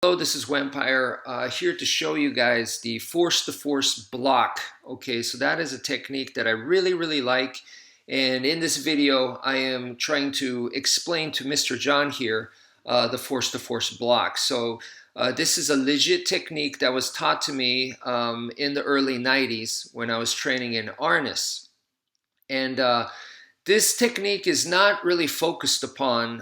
Hello, this is wmpyr here to show you guys the Force2Force block. Okay, so that is a technique that I really like, and in this video I am trying to explain to Mr. John here the Force2Force block. So this is a legit technique that was taught to me in the early 90s when I was training in arnis. And this technique is not really focused upon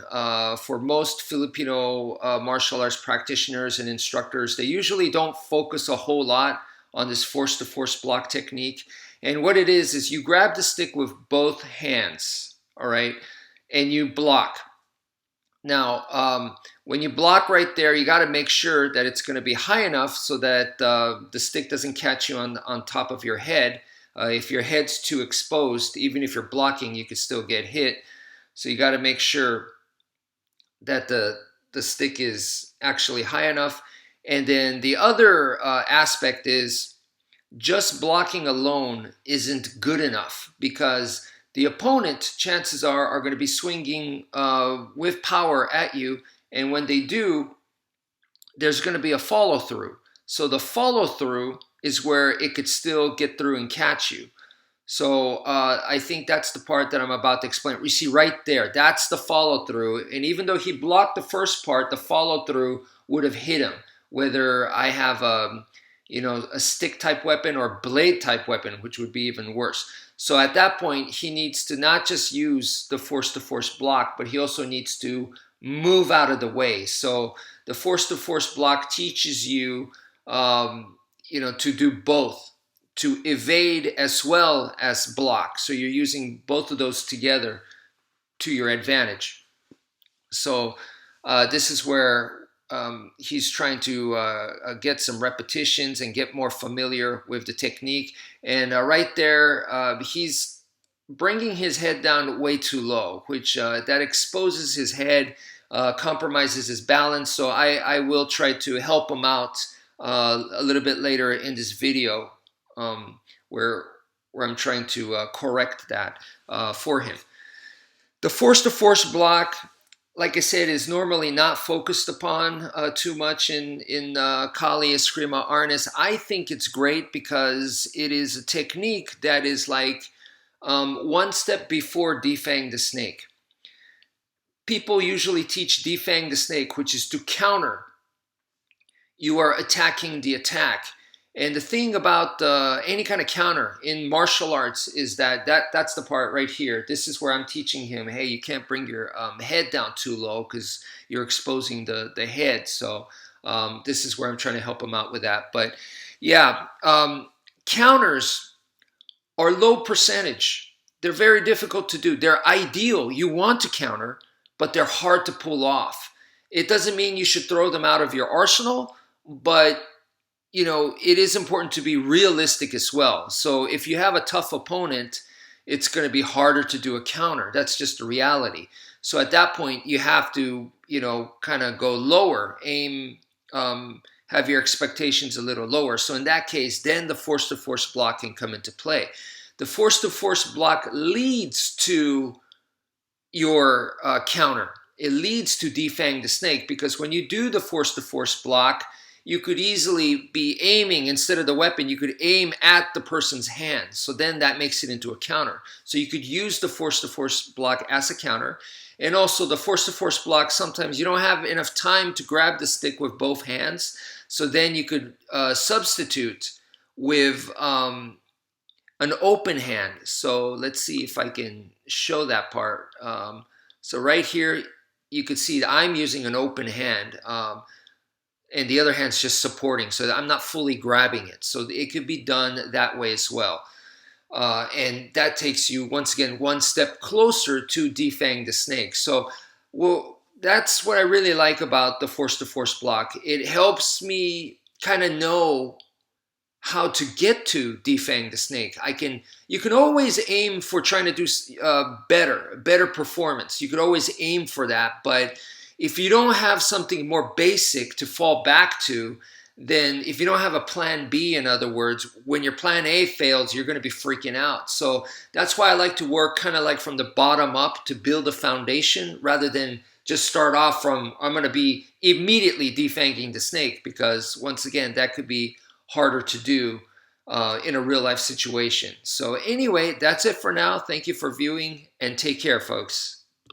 for most Filipino martial arts practitioners and instructors. They usually don't focus a whole lot on this Force2Force block technique. And what it is you grab the stick with both hands, all right, and you block. Now, when you block right there, you got to make sure that it's going to be high enough so that the stick doesn't catch you on top of your head. If your head's too exposed, even if you're blocking, you could still get hit. So you got to make sure that the stick is actually high enough. And then the other aspect is just blocking alone isn't good enough, because the opponent, chances are going to be swinging with power at you. And when they do, there's going to be a follow through. So the follow through is where it could still get through and catch you. So I think that's the part that I'm about to explain. You see right there, that's the follow through. And even though he blocked the first part, the follow through would have hit him. Whether I have a stick type weapon or blade type weapon, which would be even worse. So at that point, he needs to not just use the Force2Force block, but he also needs to move out of the way. So the Force2Force block teaches you to do both, to evade as well as block. So you're using both of those together to your advantage. So this is where he's trying to get some repetitions and get more familiar with the technique. And right there, he's bringing his head down way too low, which that exposes his head, compromises his balance. So I will try to help him out a little bit later in this video, where I'm trying to correct that for him. The Force2Force block, like I said, is normally not focused upon too much in Kali, Eskrima, Arnis. I think it's great because it is a technique that is like one step before defang the snake. People usually teach defang the snake, which is to counter. You are attacking the attack. And the thing about any kind of counter in martial arts is that's the part right here. This is where I'm teaching him, hey, you can't bring your head down too low because you're exposing the head. So this is where I'm trying to help him out with that. But yeah, counters are low percentage. They're very difficult to do. They're ideal. You want to counter, but they're hard to pull off. It doesn't mean you should throw them out of your arsenal, but it is important to be realistic as well. So if you have a tough opponent, it's going to be harder to do a counter. That's just the reality. So at that point, you have to, kind of go lower, aim, have your expectations a little lower. So in that case, then the Force2Force block can come into play. The Force2Force block leads to your counter. It leads to defang the snake, because when you do the Force2Force block, you could easily be aiming, instead of the weapon, you could aim at the person's hand. So then that makes it into a counter. So you could use the Force2Force block as a counter. And also the Force2Force block, sometimes you don't have enough time to grab the stick with both hands. So then you could substitute with an open hand. So let's see if I can show that part. So right here, you could see that I'm using an open hand. And the other hand's just supporting, so that I'm not fully grabbing it. So it could be done that way as well. And that takes you, once again, one step closer to defang the snake. So that's what I really like about the Force2Force block. It helps me kind of know how to get to defang the snake. You can always aim for trying to do better performance. You could always aim for that, but if you don't have something more basic to fall back to, then if you don't have a plan B, in other words, when your plan A fails, you're going to be freaking out. So that's why I like to work kind of like from the bottom up to build a foundation, rather than just start off from, I'm going to be immediately defanging the snake, because once again, that could be harder to do in a real life situation. So anyway, that's it for now. Thank you for viewing, and take care, folks.